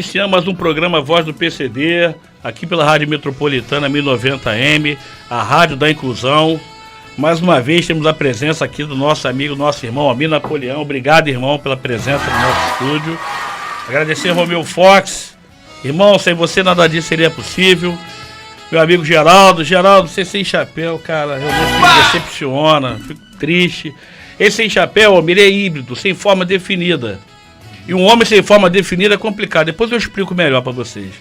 iniciando mais um programa Voz do PCD, aqui pela Rádio Metropolitana 1090M, a Rádio da Inclusão. Mais uma vez temos a presença aqui do nosso amigo, nosso irmão Almir Napoleão. Obrigado, irmão, pela presença no nosso estúdio. Agradecer ao Romeu Fox. Irmão, sem você nada disso seria possível. Meu amigo Geraldo, você sem chapéu, cara, realmente me decepciona, fico triste. Esse sem chapéu, Almir, é híbrido, sem forma definida. E um homem sem forma definida é complicado. Depois eu explico melhor para vocês.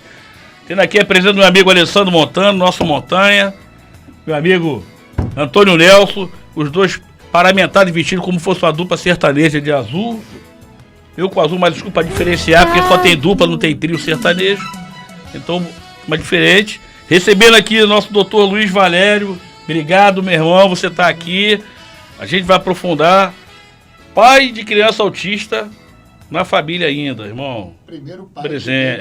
Tendo aqui a presença do meu amigo Alessandro Montano, nosso Montanha. Meu amigo Antônio Nelson. Os dois paramentados e vestidos como fosse uma dupla sertaneja de azul. Eu com azul, mas desculpa diferenciar, porque só tem dupla, não tem trio sertanejo. Então, uma diferente. Recebendo aqui o nosso doutor Luiz Valério. Obrigado, meu irmão, você está aqui. A gente vai aprofundar. Pai de criança autista na família ainda, irmão. Primeiro pai. Presente.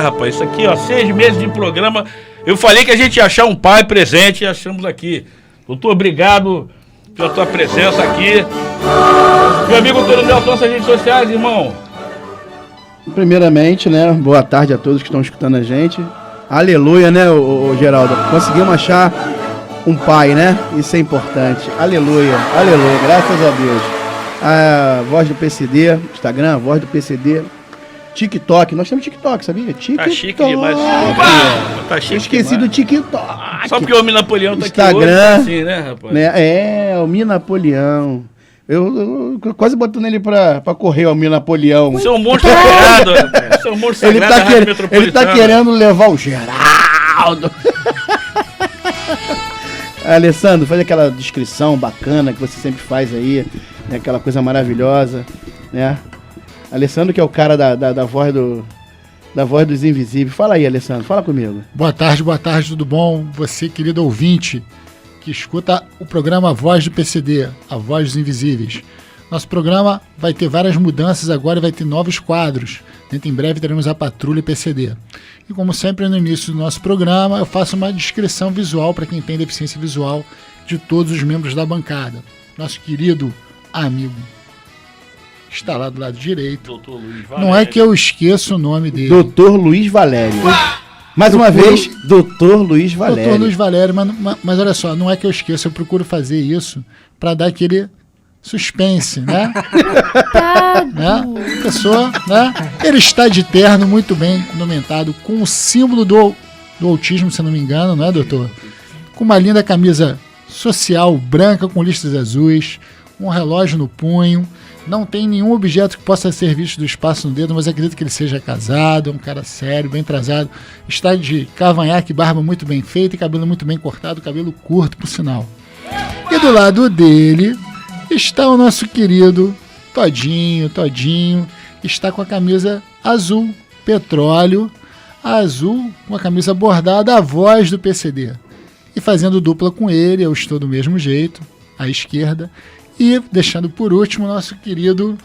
Rapaz, isso aqui, ó, 6 meses de programa. Eu falei que a gente ia achar um pai presente e achamos aqui. Doutor, obrigado pela tua presença aqui. Meu amigo Antônio Nelson, nossas redes sociais, irmão. Primeiramente, né, boa tarde a todos que estão escutando a gente. Aleluia, né, o Geraldo? Conseguimos achar um pai, né? Isso é importante. Aleluia, aleluia, graças a Deus. A Voz do PCD, Instagram, Voz do PCD, TikTok, nós temos TikTok, sabia? TikTok. Tá chique demais. Tá chique. Eu esqueci demais. do TikTok. Só porque o Almir Napoleão tá Instagram, aqui hoje, assim, né, rapaz? Né? O Almir Napoleão. Eu quase botando ele pra correr, o Almir Napoleão. Você é um monstro sagrado, rapaz. Você é um monstro sagrado da Rádio Metropolitana. Ele tá querendo levar o Geraldo. Alessandro, faz aquela descrição bacana que você sempre faz aí, né? Aquela coisa maravilhosa, né? Alessandro, que é o cara da voz dos invisíveis. Fala aí, Alessandro, fala comigo. Boa tarde, tudo bom? Você, querido ouvinte, que escuta o programa Voz do PCD, a Voz dos Invisíveis. Nosso programa vai ter várias mudanças agora e vai ter novos quadros. Dentro em breve teremos a Patrulha PCD. E como sempre no início do nosso programa, eu faço uma descrição visual para quem tem deficiência visual de todos os membros da bancada. Nosso querido amigo está lá do lado direito. Dr. Luiz Valério. Não é que eu esqueça o nome dele. Dr. Luiz Valério. Mais uma vez, Dr. Luiz Valério. Dr. Luiz Valério, mas olha só, não é que eu esqueça, eu procuro fazer isso para dar aquele suspense, né? A pessoa, né? Ele está de terno, muito bem indumentado, com o símbolo do autismo, se não me engano, não é, doutor? Com uma linda camisa social branca com listas azuis, um relógio no punho. Não tem nenhum objeto que possa ser visto do espaço no dedo, mas acredito que ele seja casado, é um cara sério, bem trasado. Está de cavanhaque, barba muito bem feita e cabelo muito bem cortado, cabelo curto, por sinal. E do lado dele está o nosso querido Todinho, que está com a camisa azul, petróleo, azul, com a camisa bordada, a Voz do PCD. E fazendo dupla com ele, eu estou do mesmo jeito, à esquerda. E deixando por último o nosso querido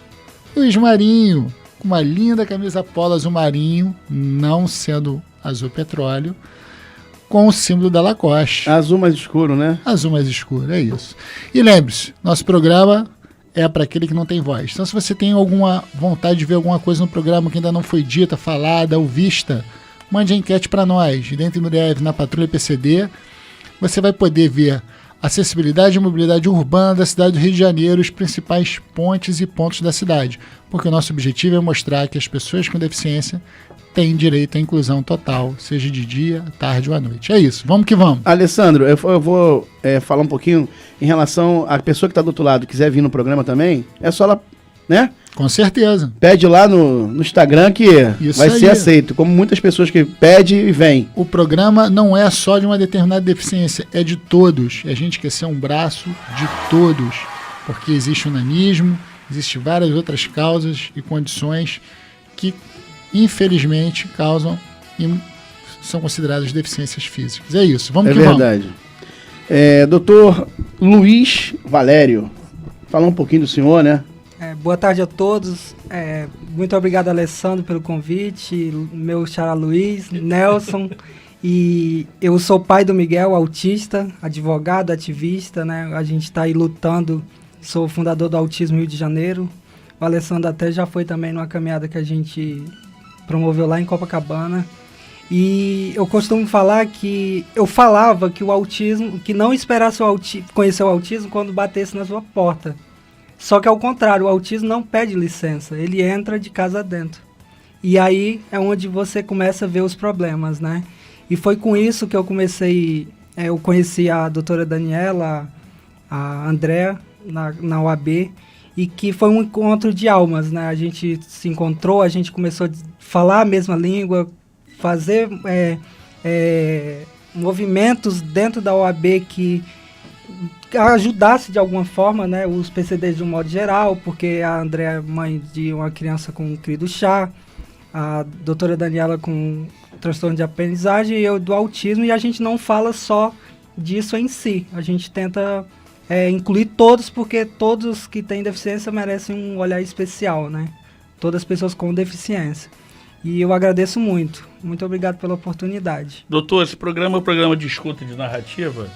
Luiz Marinho, com uma linda camisa polo azul marinho, não sendo azul petróleo, com o símbolo da Lacoste. Azul mais escuro, né? Azul mais escuro, é isso. E lembre-se, nosso programa é para aquele que não tem voz. Então se você tem alguma vontade de ver alguma coisa no programa que ainda não foi dita, falada ou vista, mande a enquete para nós. E dentro em breve, na Patrulha PCD, você vai poder ver acessibilidade e mobilidade urbana da cidade do Rio de Janeiro, os principais pontes e pontos da cidade, porque o nosso objetivo é mostrar que as pessoas com deficiência têm direito à inclusão total, seja de dia, tarde ou à noite. É isso, vamos que vamos. Alessandro, eu vou falar um pouquinho em relação à pessoa que está do outro lado, quiser vir no programa também, é só ela, né? Com certeza. Pede lá no Instagram que isso vai aí ser aceito, como muitas pessoas que pedem e vêm. O programa não é só de uma determinada deficiência, é de todos. A gente quer ser um braço de todos, porque existe o nanismo, existem várias outras causas e condições que, infelizmente, causam e são consideradas deficiências físicas. É isso, vamos que vamos. É verdade. Doutor Luiz Valério, falar um pouquinho do senhor, né? Boa tarde a todos. Muito obrigado, Alessandro, pelo convite. Meu xará Luiz, Nelson. E eu sou pai do Miguel, autista, advogado, ativista, né? A gente está aí lutando. Sou fundador do Autismo Rio de Janeiro. O Alessandro até já foi também numa caminhada que a gente promoveu lá em Copacabana. E eu costumo falar que eu falava que o autismo, que não esperasse conhecer o autismo quando batesse na sua porta. Só que ao contrário, o autismo não pede licença, ele entra de casa dentro. E aí é onde você começa a ver os problemas, né? E foi com isso que eu conheci a doutora Daniela, a Andréa, na UAB, e que foi um encontro de almas, né? A gente se encontrou, a gente começou a falar a mesma língua, fazer movimentos dentro da OAB que ajudasse de alguma forma, né, os PCDs de um modo geral, porque a Andréa é mãe de uma criança com CRI do chá, a doutora Daniela com transtorno de aprendizagem e eu do autismo, e a gente não fala só disso em si, a gente tenta incluir todos, porque todos que têm deficiência merecem um olhar especial, né, todas as pessoas com deficiência. E eu agradeço muito. Muito obrigado pela oportunidade. Doutor, esse programa é um programa de escuta e de narrativa.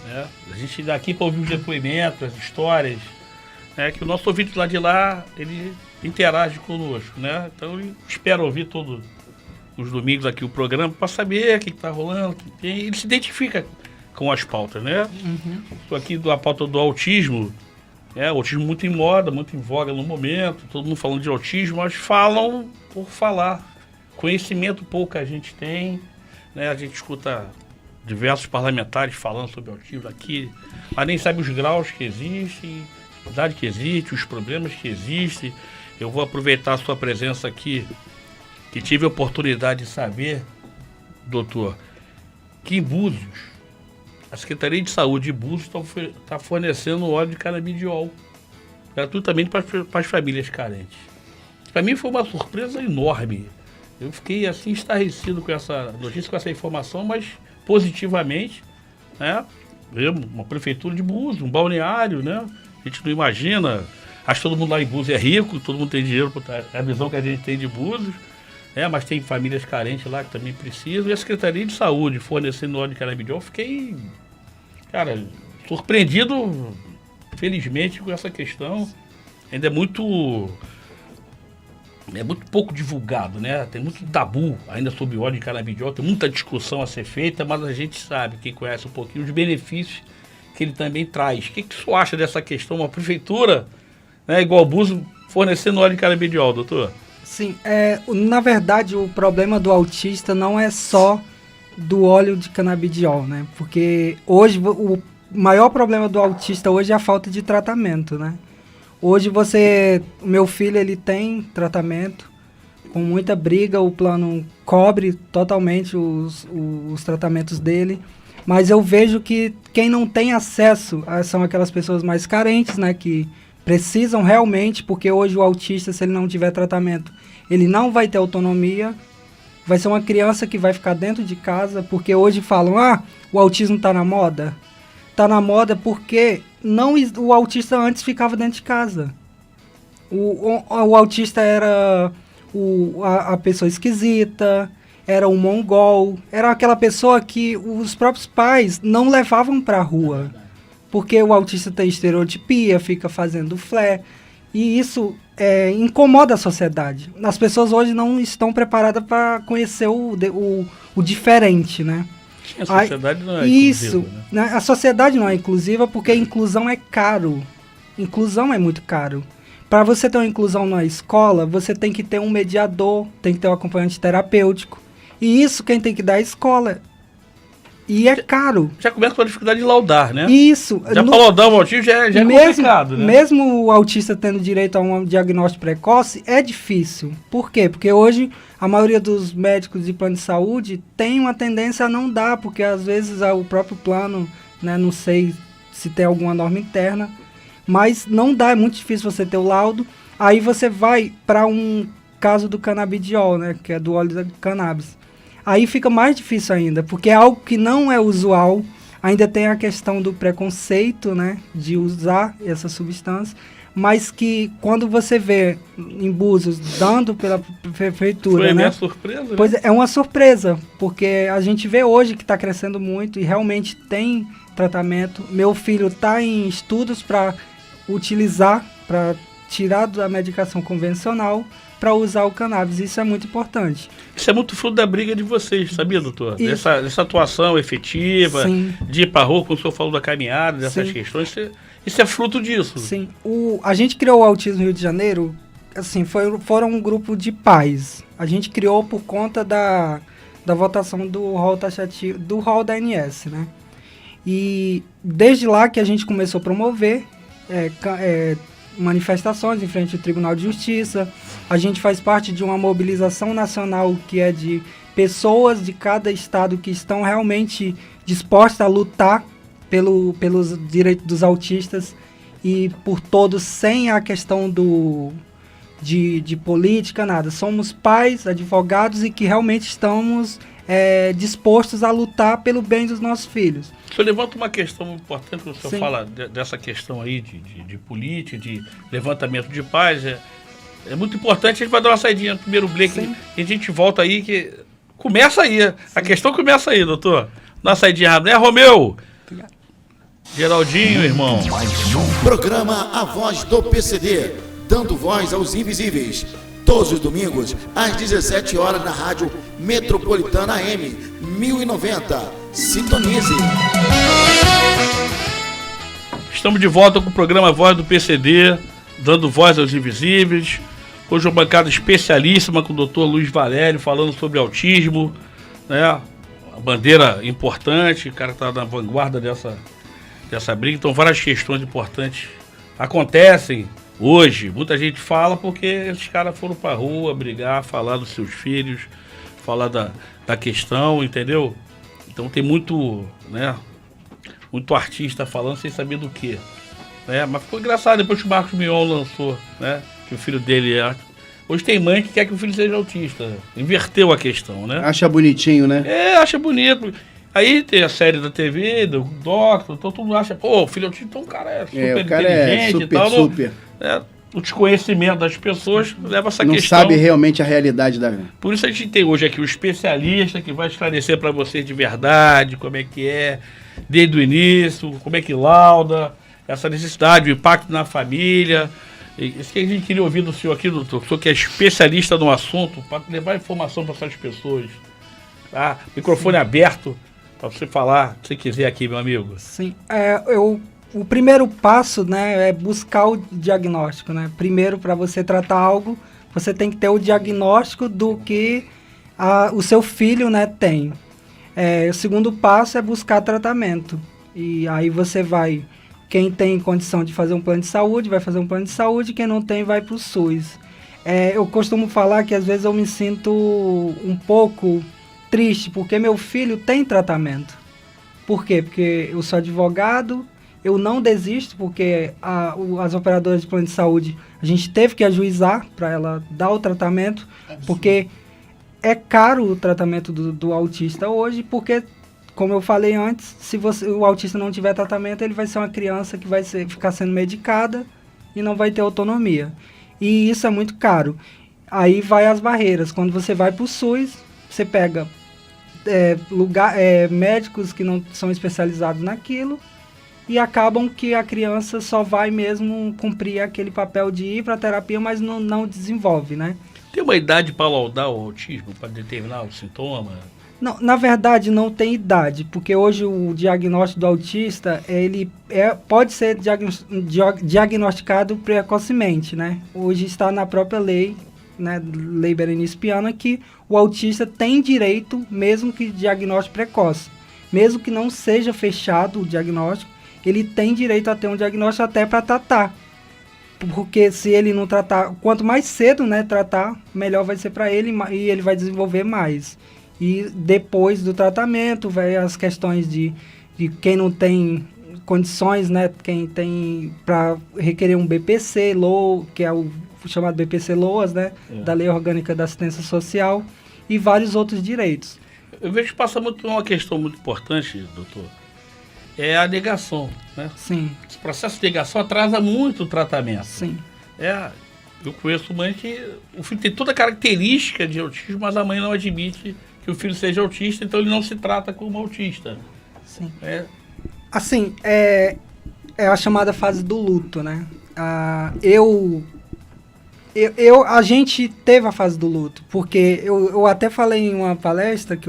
Né? A gente dá aqui para ouvir os depoimentos, as histórias, né? Que o nosso ouvinte lá de lá, ele interage conosco. Né? Então, eu espero ouvir todos os domingos aqui o programa para saber o que está rolando. Ele se identifica com as pautas. Né? Uhum. Estou aqui da pauta do autismo. O autismo muito em moda, muito em voga no momento. Todo mundo falando de autismo, mas falam por falar. Conhecimento pouco a gente tem, né? A gente escuta diversos parlamentares falando sobre autismo aqui, mas nem sabe os graus que existem, a idade que existe, os problemas que existem. Eu vou aproveitar a sua presença aqui, que tive a oportunidade de saber, doutor, que em Búzios, a Secretaria de Saúde de Búzios está fornecendo óleo de canabidiol gratuitamente para as famílias carentes. Para mim foi uma surpresa enorme. Eu fiquei assim estarrecido com essa notícia, com essa informação, mas positivamente, né? Uma prefeitura de Búzios, um balneário, né? A gente não imagina. Acho que todo mundo lá em Búzios é rico, todo mundo tem dinheiro, é a visão que a gente tem de Búzios, né? Mas tem famílias carentes lá que também precisam. E a Secretaria de Saúde fornecendo óleo de canabidiol, fiquei, cara, surpreendido, felizmente, com essa questão. Ainda é muito pouco divulgado, né? Tem muito tabu ainda sobre óleo de canabidiol, tem muita discussão a ser feita, mas a gente sabe, quem conhece um pouquinho, os benefícios que ele também traz. O que você acha dessa questão? Uma prefeitura, né, igual Búzios, fornecendo óleo de canabidiol, doutor? Sim, na verdade o problema do autista não é só do óleo de canabidiol, né? Porque hoje o maior problema do autista hoje é a falta de tratamento, né? Hoje meu filho, ele tem tratamento, com muita briga, o plano cobre totalmente os tratamentos dele, mas eu vejo que quem não tem acesso são aquelas pessoas mais carentes, né, que precisam realmente, porque hoje o autista, se ele não tiver tratamento, ele não vai ter autonomia, vai ser uma criança que vai ficar dentro de casa, porque hoje falam, o autismo está na moda. Está na moda porque o autista antes ficava dentro de casa. O autista era a pessoa esquisita, era um mongol, era aquela pessoa que os próprios pais não levavam para a rua. Porque o autista tem estereotipia, fica fazendo flare, e isso incomoda a sociedade. As pessoas hoje não estão preparadas para conhecer o diferente, né? A sociedade não é inclusiva. Isso, né? A sociedade não é inclusiva porque a inclusão é caro. Inclusão é muito caro. Para você ter uma inclusão na escola, você tem que ter um mediador, tem que ter um acompanhante terapêutico. E isso quem tem que dar é a escola. E é caro. Já começa com a dificuldade de laudar, né? Isso. Já para laudar o autismo já é complicado, né? Mesmo o autista tendo direito a um diagnóstico precoce, é difícil. Por quê? Porque hoje a maioria dos médicos de plano de saúde tem uma tendência a não dar, porque às vezes o próprio plano, né, não sei se tem alguma norma interna, mas não dá, é muito difícil você ter o laudo. Aí você vai para um caso do canabidiol, né, que é do óleo de cannabis. Aí fica mais difícil ainda, porque é algo que não é usual, ainda tem a questão do preconceito, né, de usar essa substância, mas que quando você vê em Búzios dando pela prefeitura, foi, né? Uma surpresa, né? Pois é uma surpresa, porque a gente vê hoje que está crescendo muito e realmente tem tratamento. Meu filho está em estudos para utilizar, para tirar da medicação convencional, para usar o cannabis. Isso é muito importante. Isso é muito fruto da briga de vocês, sabia, doutor? Dessa atuação efetiva, Sim. de ir para a rua, como o senhor falou da caminhada, dessas Sim. questões. Isso é fruto disso. Sim. A gente criou o Autismo Rio de Janeiro, assim, foram um grupo de pais. A gente criou por conta da votação do rol taxativo, do rol da ANS, né? E desde lá que a gente começou a promover manifestações em frente ao Tribunal de Justiça. A gente faz parte de uma mobilização nacional que é de pessoas de cada estado que estão realmente dispostas a lutar pelos direitos dos autistas e por todos, sem a questão de política, nada. Somos pais, advogados e que realmente estamos dispostos a lutar pelo bem dos nossos filhos. O senhor levanta uma questão importante, quando o senhor Sim. fala dessa questão aí de política, de levantamento de paz. É muito importante. A gente vai dar uma saidinha no primeiro break Sim. e a gente volta aí, que começa aí. A questão começa aí, doutor. Dá uma saidinha rápida, né, Romeu? Obrigado. Geraldinho, irmão. Mais um programa A Voz do PCD, dando voz aos invisíveis. Todos os domingos, às 17 horas, na Rádio Metropolitana AM 1090. Sintonize. Estamos de volta com o programa Voz do PCD, dando voz aos invisíveis. Hoje uma bancada especialíssima com o Dr. Luiz Valério, falando sobre autismo, né? Uma bandeira importante, o cara está na vanguarda dessa briga. Então várias questões importantes acontecem hoje. Muita gente fala porque esses caras foram pra rua brigar, falar dos seus filhos, falar da questão, entendeu? Então tem muito, né, muito artista falando sem saber do que, né? Mas ficou engraçado depois que o Marcos Mion lançou, né, que o filho dele é... Hoje tem mãe que quer que o filho seja autista. Inverteu a questão, né? Acha bonitinho, né? Acha bonito. Aí tem a série da TV, do Doctor, então todo mundo acha, pô, o filho autista, então o cara é super O cara é inteligente super, e tal. super. O desconhecimento das pessoas leva essa Não questão. sabe realmente a realidade da... Por isso a gente tem hoje aqui o especialista que vai esclarecer para vocês de verdade como é que é, desde o início, como é que lauda, essa necessidade, o impacto na família. Isso que a gente queria ouvir do senhor aqui, doutor, o senhor que é especialista no assunto, para levar informação para essas pessoas. Tá? Microfone aberto para você falar, se quiser aqui, meu amigo. Sim, o primeiro passo, né, é buscar o diagnóstico, né? Primeiro, para você tratar algo, você tem que ter o diagnóstico do que o seu filho, né, tem. O segundo passo é buscar tratamento. E aí você vai, quem tem condição de fazer um plano de saúde, vai fazer um plano de saúde, quem não tem, vai para o SUS. Eu costumo falar que às vezes eu me sinto um pouco triste, porque meu filho tem tratamento. Por quê? Porque eu sou advogado, eu não desisto, porque as operadoras de plano de saúde, a gente teve que ajuizar para ela dar o tratamento, porque é caro o tratamento do autista hoje, porque, como eu falei antes, se o autista não tiver tratamento, ele vai ser uma criança que vai ficar sendo medicada e não vai ter autonomia. E isso é muito caro. Aí vai as barreiras. Quando você vai para o SUS, você pega médicos que não são especializados naquilo, e acabam que a criança só vai mesmo cumprir aquele papel de ir para a terapia, mas não desenvolve, né? Tem uma idade para laudar o autismo, para determinar o sintoma? Não, na verdade, não tem idade, porque hoje o diagnóstico do autista, ele pode ser diagnosticado precocemente, né? Hoje está na própria lei, né, Lei Berenice Piana, que o autista tem direito, mesmo que diagnóstico precoce. Mesmo que não seja fechado o diagnóstico, ele tem direito a ter um diagnóstico até para tratar. Porque se ele não tratar, quanto mais cedo, né, tratar, melhor vai ser para ele e ele vai desenvolver mais. E depois do tratamento, vai as questões de quem não tem condições, né, quem tem para requerer um BPC, que é o chamado BPC LOAS, né, da Lei Orgânica da Assistência Social, e vários outros direitos. Eu vejo que passa muito uma questão muito importante, doutor, é a negação, né? Sim. Esse processo de negação atrasa muito o tratamento. Sim. Eu conheço mãe que o filho tem toda a característica de autismo, mas a mãe não admite que o filho seja autista, então ele não se trata como autista. Sim. Assim, é a chamada fase do luto, né? Eu A gente teve a fase do luto, porque eu até falei em uma palestra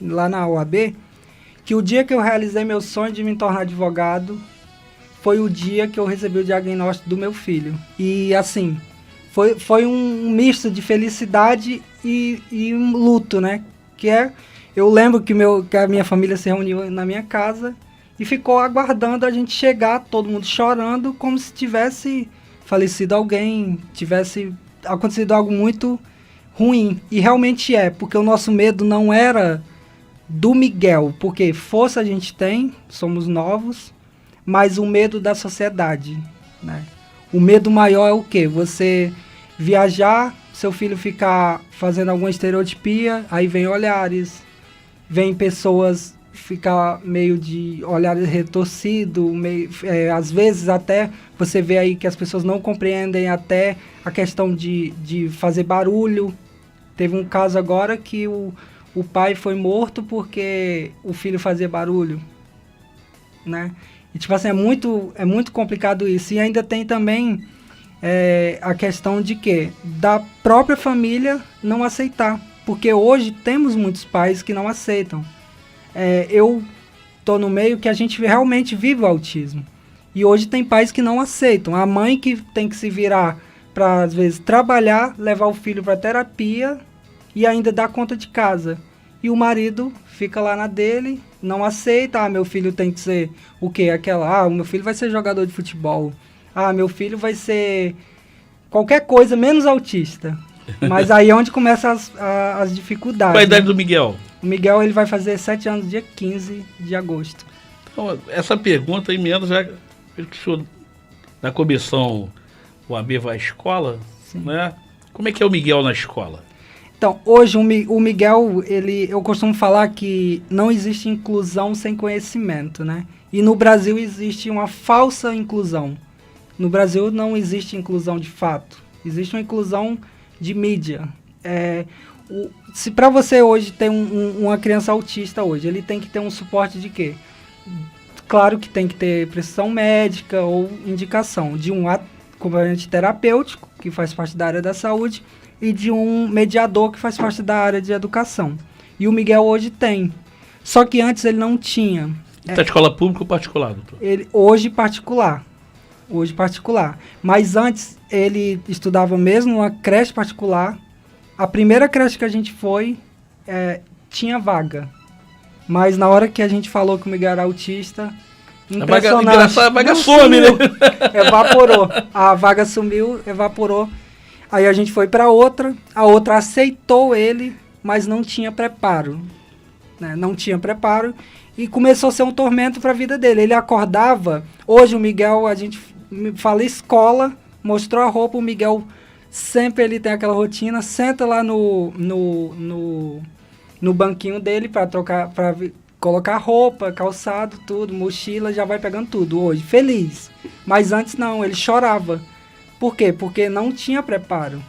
lá na UAB, que o dia que eu realizei meu sonho de me tornar advogado foi o dia que eu recebi o diagnóstico do meu filho. E assim, foi um misto de felicidade e um luto, né? Eu lembro que a minha família se reuniu na minha casa e ficou aguardando a gente chegar, todo mundo chorando, como se tivesse falecido alguém, tivesse acontecido algo muito ruim. E realmente porque o nosso medo não era do Miguel, porque força a gente tem, somos novos, mas o medo da sociedade, né? O medo maior é o quê? Você viajar, seu filho ficar fazendo alguma estereotipia, aí vem olhares, vem pessoas ficar meio de olhar retorcido, às vezes até você vê aí que as pessoas não compreendem até a questão de fazer barulho. Teve um caso agora que o pai foi morto porque o filho fazia barulho, né? E tipo assim, é muito complicado isso. E ainda tem também a questão de quê? Da própria família não aceitar. Porque hoje temos muitos pais que não aceitam. Eu tô no meio que a gente realmente vive o autismo. E hoje tem pais que não aceitam. A mãe que tem que se virar para, às vezes, trabalhar, levar o filho para terapia e ainda dar conta de casa. E o marido fica lá na dele, não aceita. Meu filho tem que ser o quê? O meu filho vai ser jogador de futebol. Meu filho vai ser qualquer coisa, menos autista. Mas aí é onde começam as dificuldades. Qual a idade né? do Miguel? O Miguel ele vai fazer 7 anos dia 15 de agosto. Então, essa pergunta em menos já que o senhor da comissão UAB vai à escola, né? Como é que é o Miguel na escola? Então, hoje o Miguel, eu costumo falar que não existe inclusão sem conhecimento, né? E no Brasil existe uma falsa inclusão. No Brasil não existe inclusão de fato. Existe uma inclusão de mídia. Se para você hoje ter uma criança autista hoje, ele tem que ter um suporte de quê? Claro que tem que ter prescrição médica ou indicação de um acompanhante terapêutico, que faz parte da área da saúde, e de um mediador que faz parte da área de educação. E o Miguel hoje tem. Só que antes ele não tinha. Da escola pública ou particular, doutor? Hoje particular. Mas antes ele estudava mesmo numa creche particular. A primeira creche que a gente foi tinha vaga. Mas na hora que a gente falou que o Miguel era autista, impressionante. A vaga some, né? Evaporou. A vaga sumiu, evaporou. Aí a gente foi para outra, a outra aceitou ele, mas não tinha preparo. Né? Não tinha preparo e começou a ser um tormento para a vida dele. Ele acordava, hoje o Miguel, a gente fala escola, mostrou a roupa, o Miguel sempre ele tem aquela rotina, senta lá no banquinho dele para colocar roupa, calçado, tudo, mochila, já vai pegando tudo hoje, feliz. Mas antes não, ele chorava. Por quê? Porque não tinha preparo.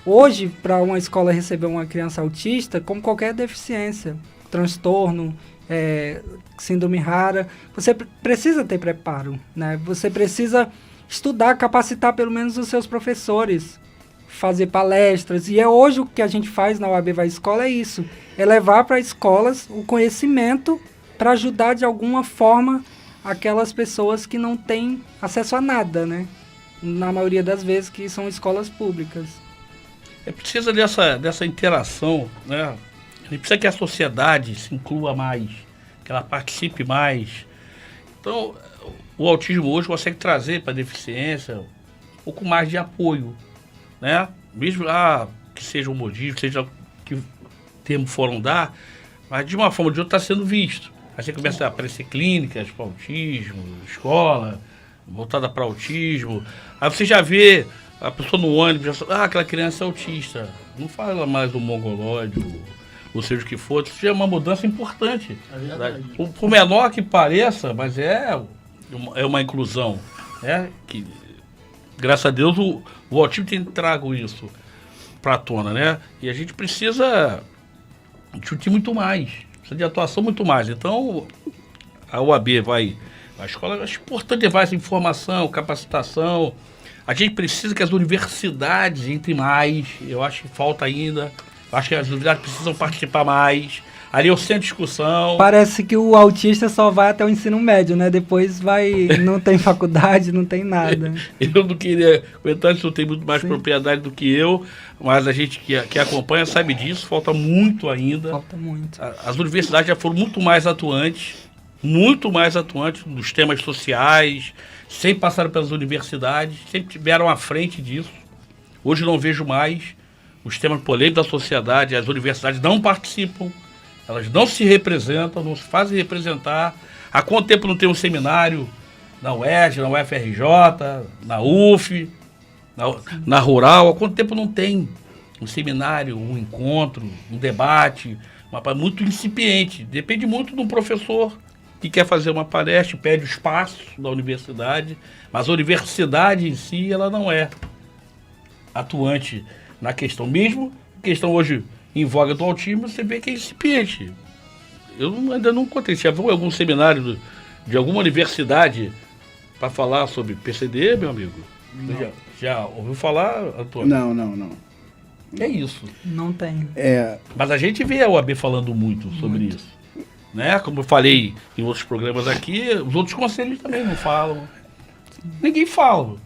Hoje, para uma escola receber uma criança autista, como qualquer deficiência, transtorno, síndrome rara, você precisa ter preparo, né? Você precisa estudar, capacitar pelo menos os seus professores, fazer palestras. E hoje o que a gente faz na UAB Vai Escola é isso, é levar para escolas o conhecimento para ajudar de alguma forma aquelas pessoas que não têm acesso a nada, né? Na maioria das vezes que são escolas públicas. Precisa dessa interação, né? A gente precisa que a sociedade se inclua mais, que ela participe mais. Então, o autismo hoje consegue trazer para a deficiência um pouco mais de apoio, né? Mesmo que seja um modismo, seja que termo foram dar, mas de uma forma ou de outra está sendo visto. Aí você começa a aparecer clínicas para autismo, escola voltada para autismo. Aí você já vê a pessoa no ônibus, aquela criança é autista. Não fala mais do mongoloide, ou seja o que for. Isso já é uma mudança importante. Por menor que pareça, mas é uma inclusão. Né? Que, graças a Deus, o autismo tem trago isso para a tona, né? E a gente precisa discutir muito mais, precisa de atuação muito mais. Então, a UAB a escola, é importante levar essa informação, capacitação. A gente precisa que as universidades entrem mais, eu acho que falta ainda. Eu acho que as universidades precisam participar mais. Ali eu sinto discussão. Parece que o autista só vai até o ensino médio, né? Depois não tem faculdade, não tem nada. Eu não queria comentar, isso tem muito mais propriedade do que eu, mas a gente que acompanha sabe disso, falta muito ainda. Falta muito. As universidades já foram muito mais atuantes nos temas sociais, sempre passaram pelas universidades, sempre tiveram à frente disso. Hoje não vejo mais os temas polêmicos da sociedade, as universidades não participam. Elas não se representam, não se fazem representar. Há quanto tempo não tem um seminário na UERJ, na UFRJ, na UF, na Rural? Há quanto tempo não tem um seminário, um encontro, um debate? Muito incipiente. Depende muito de um professor que quer fazer uma palestra, pede o espaço da universidade, mas a universidade em si ela não é atuante na questão. Mesmo a questão hoje em voga do autismo, você vê que é incipiente. Eu ainda não contei. Já viu algum seminário de alguma universidade para falar sobre PCD, meu amigo? Você já ouviu falar, Antônio? Não. É isso. Não tem. Mas a gente vê a OAB falando muito sobre isso. Né? Como eu falei em outros programas aqui, os outros conselhos também não falam. Ninguém fala.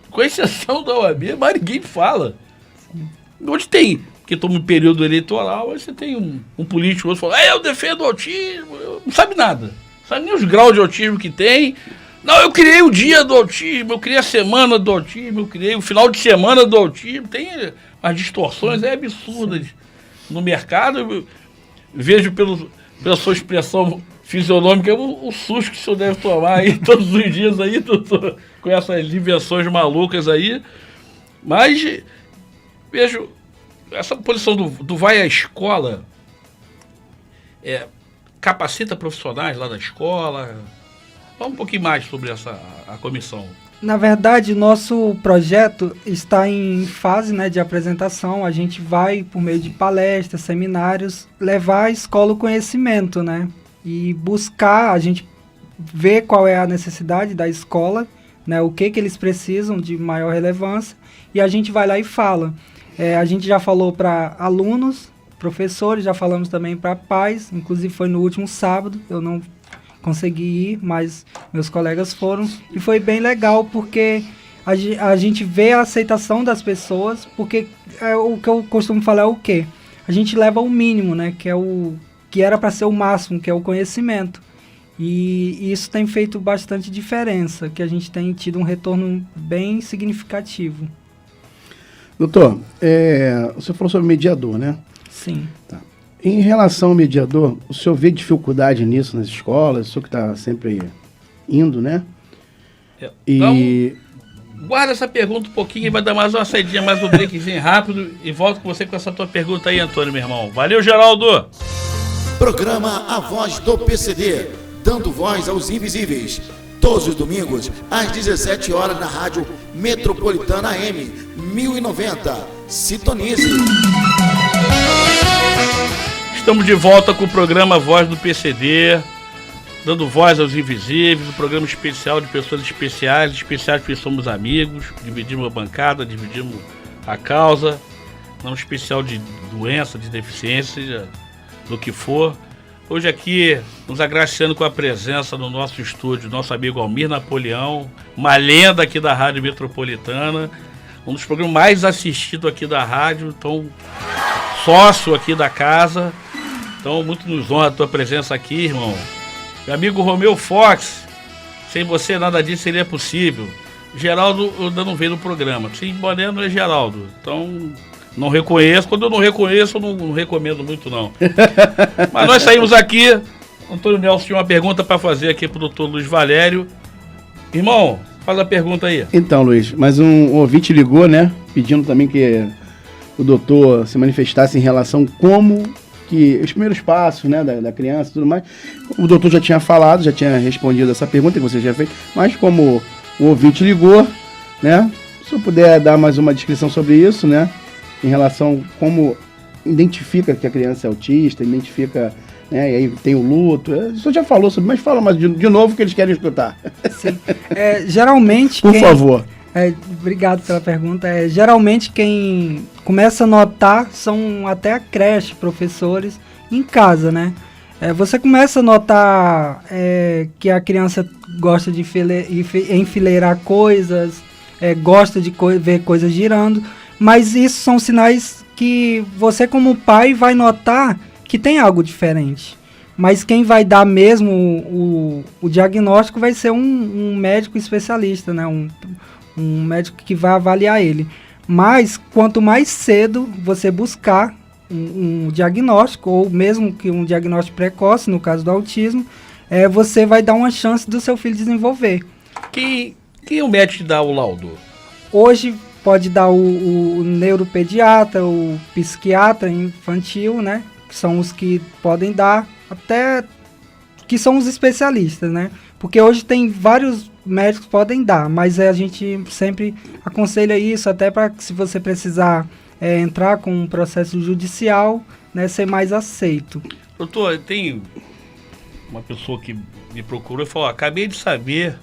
Com exceção da OAB, mas ninguém fala. Onde tem, porque toma um período eleitoral, aí você tem um político outro falando, eu defendo o autismo, não sabe nada, não sabe nem os graus de autismo que tem. Não, eu criei o dia do autismo, eu criei a semana do autismo, eu criei o final de semana do autismo. Tem as distorções absurdas no mercado. Eu vejo pela sua expressão fisionômica o susto que o senhor deve tomar aí todos os dias aí, doutor, com essas invenções malucas aí. Mas vejo essa posição do vai à escola, capacita profissionais lá da escola. Fala um pouquinho mais sobre a comissão. Na verdade, nosso projeto está em fase, né, de apresentação. A gente vai, por meio de palestras, seminários, levar à escola o conhecimento, né? E buscar, a gente ver qual é a necessidade da escola, né, o que eles precisam de maior relevância, e a gente vai lá e fala. A gente já falou para alunos, professores, já falamos também para pais, inclusive foi no último sábado, eu não consegui ir, mas meus colegas foram, e foi bem legal porque a gente vê a aceitação das pessoas, porque o que eu costumo falar é o quê? A gente leva o mínimo, né, que era para ser o máximo, que é o conhecimento. E isso tem feito bastante diferença, que a gente tem tido um retorno bem significativo. Doutor, você falou sobre mediador, né? Sim. Tá. Em relação ao mediador, o senhor vê dificuldade nisso nas escolas? O senhor que está sempre indo, né? Então, guarda essa pergunta um pouquinho e vai dar mais uma saidinha, mais um breakzinho rápido e volto com você com essa tua pergunta aí, Antônio, meu irmão. Valeu, Geraldo! Programa A Voz do PCD, dando voz aos invisíveis. Todos os domingos, às 17 horas, na Rádio Metropolitana AM 1090. Sintonize. Estamos de volta com o programa Voz do PCD, dando voz aos invisíveis, um programa especial de pessoas especiais porque somos amigos, dividimos a bancada, dividimos a causa, não especial de doença, de deficiência, do que for. Hoje aqui, nos agraciando com a presença no nosso estúdio, nosso amigo Almir Napoleão, uma lenda aqui da Rádio Metropolitana, um dos programas mais assistidos aqui da rádio, então, sócio aqui da casa. Então, muito nos honra a tua presença aqui, irmão. Meu amigo Romeu Fox, sem você nada disso seria possível. Geraldo ainda não veio no programa. Sim, Boné não é Geraldo. Então, não reconheço. Quando eu não reconheço, eu não recomendo muito, não. Mas nós saímos aqui. Antônio Nelson tinha uma pergunta para fazer aqui para o doutor Luiz Valério. Irmão, faz a pergunta aí. Então, Luiz, mas um ouvinte ligou, né? Pedindo também que o doutor se manifestasse em relação como que os primeiros passos, né, da criança e tudo mais. O doutor já tinha falado, já tinha respondido essa pergunta que você já fez, mas como o ouvinte ligou, né? Se eu puder dar mais uma descrição sobre isso, né? Em relação a como identifica que a criança é autista, identifica né? E aí tem o luto. O senhor já falou sobre, mas fala mais de novo que eles querem escutar. Sim. Geralmente... Por favor. Obrigado pela pergunta. Geralmente quem começa a notar são até a creche, professores, em casa, né? Você começa a notar que a criança gosta de enfileirar coisas, gosta de ver coisas girando, mas isso são sinais que você como pai vai notar que tem algo diferente. Mas quem vai dar mesmo o diagnóstico vai ser um médico especialista, né? Um médico que vai avaliar ele. Mas quanto mais cedo você buscar um diagnóstico, ou mesmo que um diagnóstico precoce, no caso do autismo, você vai dar uma chance do seu filho desenvolver. Quem é o médico que dá o laudo? Hoje pode dar o neuropediatra, o psiquiatra infantil, né? Que são os que podem dar, até que são os especialistas, né? Porque hoje tem vários médicos que podem dar, mas a gente sempre aconselha isso, até para que se você precisar entrar com um processo judicial, né, ser mais aceito. Doutor, tem uma pessoa que me procurou e falou, acabei de saber,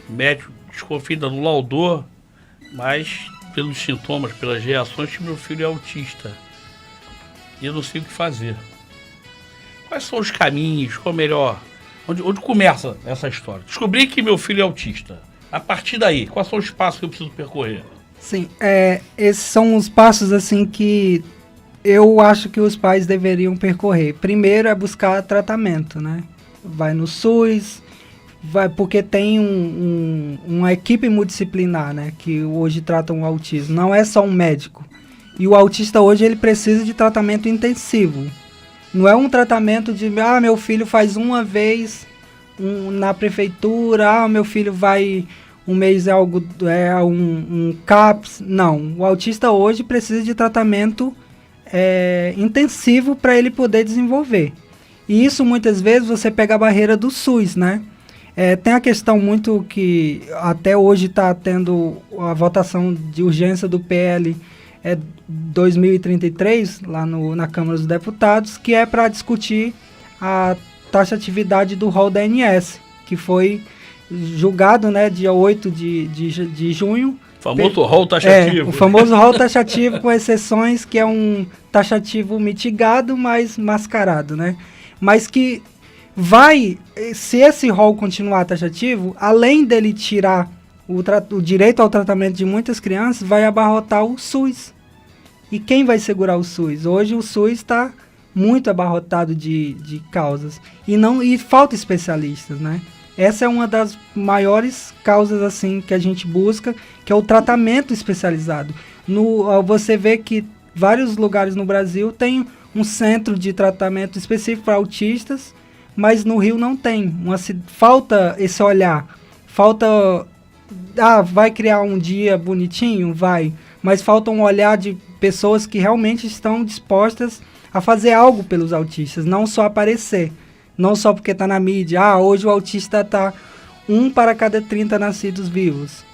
o médico desconfia no laudor, mas pelos sintomas, pelas reações, que meu filho é autista. E eu não sei o que fazer. Quais são os caminhos, qual melhor... Onde começa essa história? Descobri que meu filho é autista. A partir daí, quais são os passos que eu preciso percorrer? Sim, esses são os passos assim que eu acho que os pais deveriam percorrer. Primeiro é buscar tratamento, né? Vai no SUS, porque tem uma equipe multidisciplinar, né? Que hoje trata o autismo. Não é só um médico. E o autista hoje ele precisa de tratamento intensivo. Não é um tratamento de, meu filho faz uma vez na prefeitura, meu filho vai um mês um CAPS. Não, o autista hoje precisa de tratamento intensivo para ele poder desenvolver. E isso muitas vezes você pega a barreira do SUS, né? Tem a questão muito que até hoje está tendo a votação de urgência do PL 2033, lá na Câmara dos Deputados, que é para discutir a taxatividade do rol da ANS, que foi julgado, né, dia 8 de junho. O famoso rol taxativo. O famoso rol taxativo, com exceções, que é um taxativo mitigado, mas mascarado, né? Mas que se esse rol continuar taxativo, além dele tirar o direito ao tratamento de muitas crianças, vai abarrotar o SUS. E quem vai segurar o SUS? Hoje o SUS está muito abarrotado de causas. E falta especialistas, né? Essa é uma das maiores causas assim que a gente busca, que é o tratamento especializado. Você vê que vários lugares no Brasil tem um centro de tratamento específico para autistas, mas no Rio não tem. Falta esse olhar. Falta... vai criar um dia bonitinho? Vai. Mas falta um olhar de pessoas que realmente estão dispostas a fazer algo pelos autistas, não só aparecer. Não só porque está na mídia. Hoje o autista está 1 para cada 30 nascidos vivos.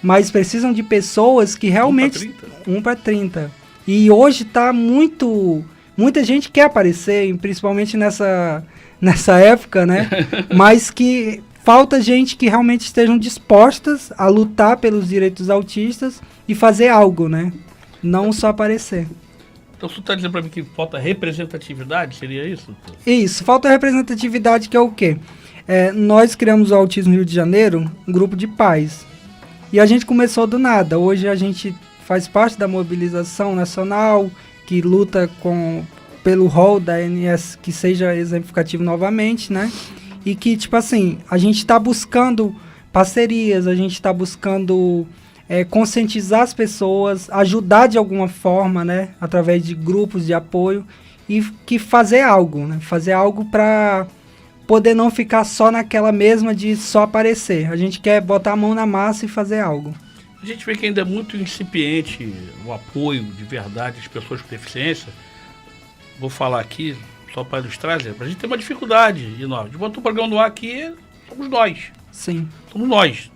Mas precisam de pessoas que realmente... 1 para 30. E hoje está muita gente quer aparecer, principalmente nessa época, né? Mas que... falta gente que realmente estejam dispostas a lutar pelos direitos autistas e fazer algo, né? Não só aparecer. Então você está dizendo para mim que falta representatividade? Seria isso? Isso, falta representatividade, que é o quê? Nós criamos o Autismo Rio de Janeiro, um grupo de pais. E a gente começou do nada. Hoje a gente faz parte da mobilização nacional, que luta pelo rol da ANS que seja exemplificativo novamente, né? E que, tipo assim, a gente está buscando parcerias, a gente está buscando conscientizar as pessoas, ajudar de alguma forma, né? Através de grupos de apoio e que fazer algo, né? Fazer algo para poder não ficar só naquela mesma de só aparecer. A gente quer botar a mão na massa e fazer algo. A gente vê que ainda é muito incipiente o apoio de verdade às pessoas com deficiência. Vou falar aqui... só para ilustrar, a gente tem uma dificuldade enorme. De botar o programa no ar aqui, somos nós. Sim. Somos nós.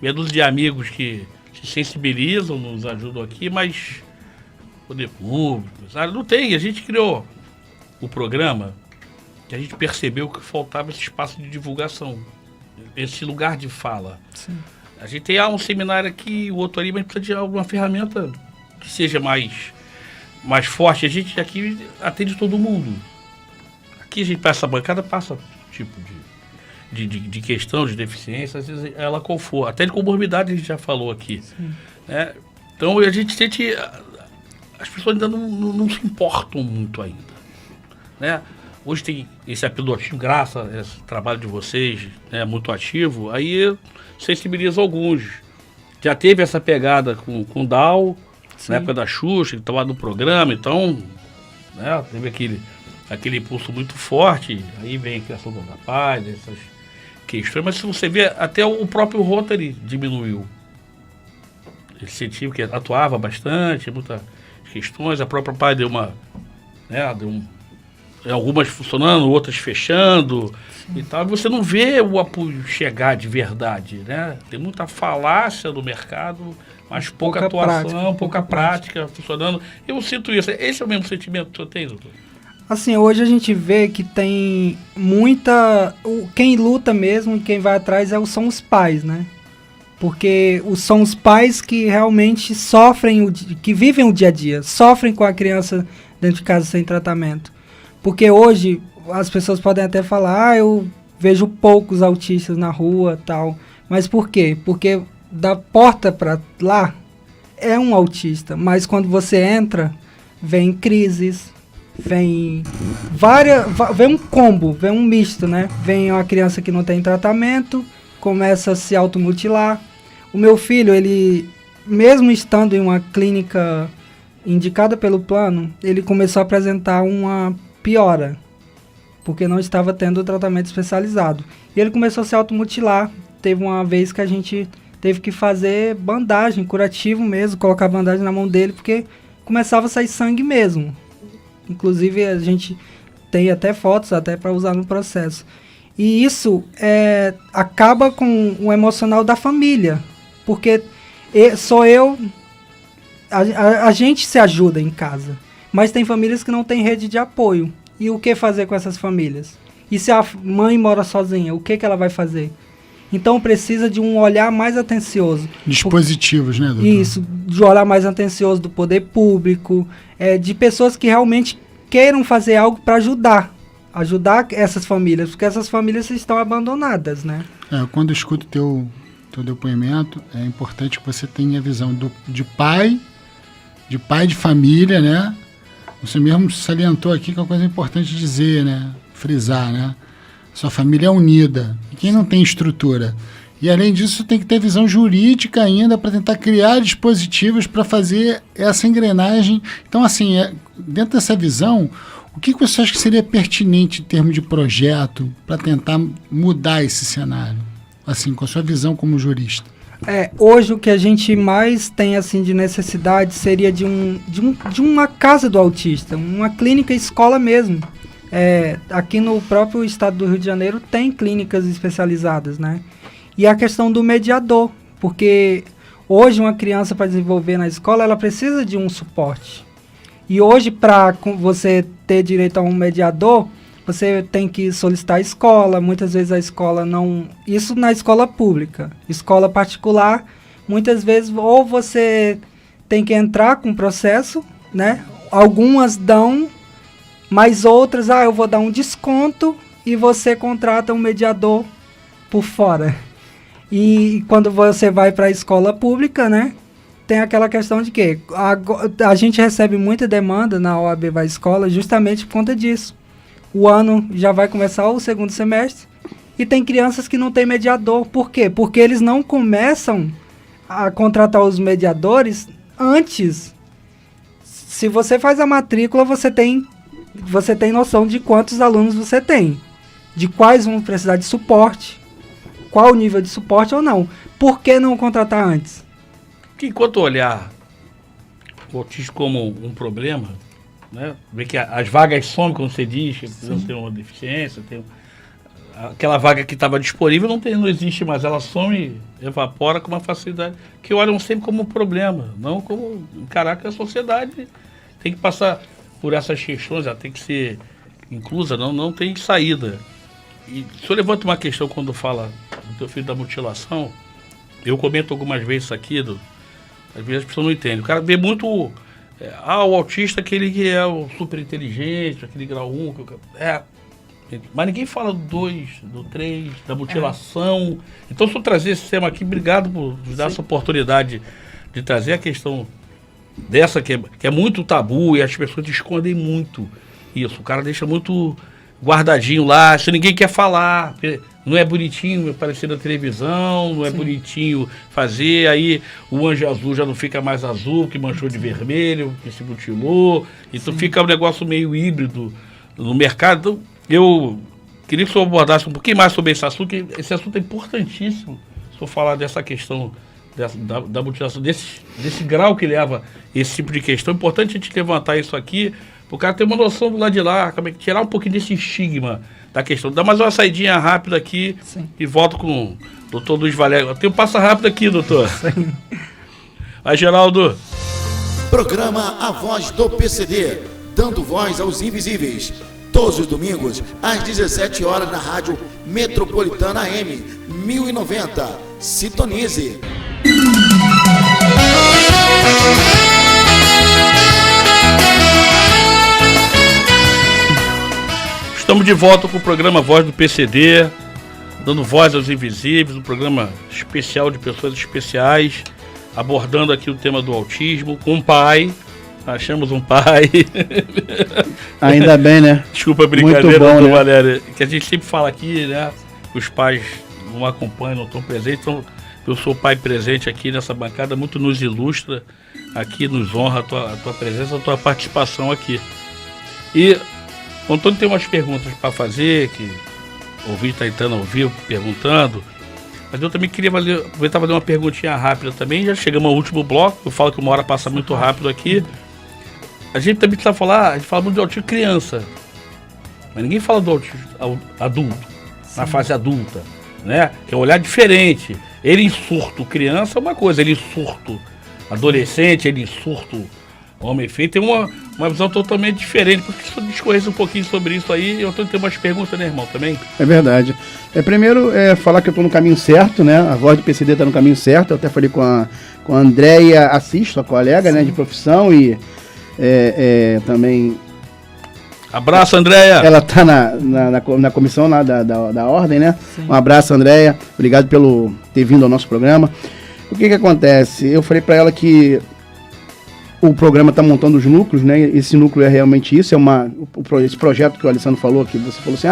Meia dúzia de amigos que se sensibilizam, nos ajudam aqui, mas poder público, sabe? Não tem. A gente criou o programa, que a gente percebeu que faltava esse espaço de divulgação, esse lugar de fala. Sim. A gente tem um seminário aqui, o outro ali, mas precisa de alguma ferramenta que seja mais forte. A gente aqui atende todo mundo. Aqui a gente passa a bancada, passa tipo de questão, de deficiência, às vezes ela qual for. Até de comorbidade a gente já falou aqui. Né? Então a gente sente... As pessoas ainda não se importam muito ainda. Né? Hoje tem esse apelo ativo, graças a esse trabalho de vocês, né, muito ativo, aí sensibiliza alguns. Já teve essa pegada com o Dal, na época da Xuxa, que estava no programa, então, né, teve aquele impulso muito forte, aí vem a criação da paz, essas questões, mas se você vê, até o próprio Rotary diminuiu. Ele sentiu que atuava bastante, muitas questões, a própria paz deu algumas funcionando, outras fechando. Sim. E tal. E você não vê o apoio chegar de verdade, né? Tem muita falácia no mercado, mas pouca atuação, pouca prática funcionando. Eu sinto isso. Esse é o mesmo sentimento que o senhor tem, doutor? Assim, hoje a gente vê que tem muita... Quem luta mesmo e quem vai atrás são os pais, né? Porque são os pais que realmente sofrem, que vivem o dia a dia, sofrem com a criança dentro de casa sem tratamento. Porque hoje as pessoas podem até falar, eu vejo poucos autistas na rua tal. Mas por quê? Porque da porta para lá é um autista, mas quando você entra, vem crises, vem um combo, vem um misto, né? Vem uma criança que não tem tratamento, começa a se automutilar. O meu filho, ele, mesmo estando em uma clínica indicada pelo plano, ele começou a apresentar uma piora, porque não estava tendo tratamento especializado. E ele começou a se automutilar. Teve uma vez que a gente teve que fazer bandagem, curativo mesmo, colocar bandagem na mão dele, porque começava a sair sangue mesmo. Inclusive, a gente tem até fotos até para usar no processo. E isso acaba com o emocional da família, porque a gente se ajuda em casa, mas tem famílias que não têm rede de apoio. E o que fazer com essas famílias? E se a mãe mora sozinha, o que ela vai fazer? Então precisa de um olhar mais atencioso. Dispositivos, né, doutor? Isso, de olhar mais atencioso do poder público, de pessoas que realmente queiram fazer algo para ajudar essas famílias, porque essas famílias estão abandonadas, né? Quando eu escuto teu depoimento, é importante que você tenha a visão de pai de família, né? Você mesmo salientou aqui que é uma coisa importante dizer, né? Frisar, né? Sua família é unida. E quem não tem estrutura? E além disso, tem que ter visão jurídica ainda para tentar criar dispositivos para fazer essa engrenagem. Então, assim, dentro dessa visão, o que você acha que seria pertinente em termos de projeto para tentar mudar esse cenário? Assim, com a sua visão como jurista. Hoje o que a gente mais tem assim de necessidade seria de uma casa do autista, uma clínica escola mesmo. Aqui no próprio estado do Rio de Janeiro tem clínicas especializadas, né? E a questão do mediador, porque hoje uma criança para desenvolver na escola, ela precisa de um suporte. E hoje para você ter direito a um mediador, você tem que solicitar a escola, muitas vezes a escola não... Isso na escola pública. Escola particular, muitas vezes ou você tem que entrar com processo, né? Algumas dão, mas outras, eu vou dar um desconto e você contrata um mediador por fora. E quando você vai para a escola pública, né? Tem aquela questão de que a gente recebe muita demanda na OAB Vai Escola justamente por conta disso. O ano já vai começar o segundo semestre e tem crianças que não têm mediador. Por quê? Porque eles não começam a contratar os mediadores antes. Se você faz a matrícula, você tem noção de quantos alunos você tem, de quais vão precisar de suporte, qual o nível de suporte ou não. Por que não contratar antes? Que enquanto olhar o autismo como um problema, né, ver que as vagas somem, como você diz, que precisam ter uma deficiência, aquela vaga que estava disponível não existe mais, ela some, evapora com uma facilidade, que olham sempre como um problema, não como encarar que a sociedade tem que passar por essas questões, ela tem que ser inclusa, não tem saída. E o senhor levanta uma questão quando fala do teu filho da mutilação, eu comento algumas vezes isso aqui, às vezes as pessoas não entendem. O cara vê muito o autista, aquele que é o super inteligente, aquele grau 1, mas ninguém fala do 2, do 3, da mutilação. Então, se eu trazer esse tema aqui, obrigado por nos dar essa oportunidade de trazer a questão dessa que é muito tabu e as pessoas escondem muito isso. O cara deixa muito guardadinho lá, se ninguém quer falar, não é bonitinho aparecer na televisão, não é bonitinho fazer, aí o anjo azul já não fica mais azul, que manchou de vermelho, que se mutilou, então fica um negócio meio híbrido no mercado. Então, eu queria que o senhor abordasse um pouquinho mais sobre esse assunto, que esse assunto é importantíssimo, se eu falar dessa questão da mutilação, desse grau que leva esse tipo de questão. É importante a gente levantar isso aqui, o cara ter uma noção do lado de lá, tirar um pouquinho desse estigma da questão. Dá mais uma saidinha rápida aqui e volto com o doutor Luiz Valério. Tem um passo rápido aqui, doutor. Vai, Geraldo. Programa A Voz do PCD, dando voz aos invisíveis. Todos os domingos, às 17 horas, na Rádio Metropolitana AM 1090. Sintonize. Estamos de volta com o programa Voz do PCD, dando voz aos invisíveis, um programa especial de pessoas especiais, abordando aqui o tema do autismo com um pai. Achamos um pai. Ainda bem, né? Desculpa a brincadeira, muito bom, doutor né? Valério, que a gente sempre fala aqui, né? Os pais não acompanham, não estão presentes, então eu sou pai presente aqui nessa bancada, muito nos ilustra, aqui nos honra a tua presença, a tua participação aqui. E o Antônio tem umas perguntas para fazer, que o ouvinte está entrando ao vivo, perguntando, mas eu também queria aproveitar fazer uma perguntinha rápida também. Já chegamos ao último bloco, eu falo que uma hora passa muito rápido aqui. A gente também precisa falar, a gente fala muito de autismo criança, mas ninguém fala do autismo adulto, na fase adulta, né? Que é um olhar diferente. Ele em surto criança é uma coisa, ele em surto adolescente, ele em surto homem feito, tem uma visão totalmente diferente. Porque se eu discorresse um pouquinho sobre isso aí, eu tenho umas perguntas, né, irmão, também? É verdade. Primeiro, falar que eu estou no caminho certo, né? A Voz do PCD está no caminho certo. Eu até falei com a Andréia Assis, sua colega, né, de profissão, e também... Abraço, Andréia! Ela está na comissão lá da ordem, né? Sim. Um abraço, Andréia. Obrigado pelo ter vindo ao nosso programa. O que acontece? Eu falei para ela que o programa está montando os núcleos, né? Esse núcleo é realmente isso, esse projeto que o Alessandro falou, que você falou assim,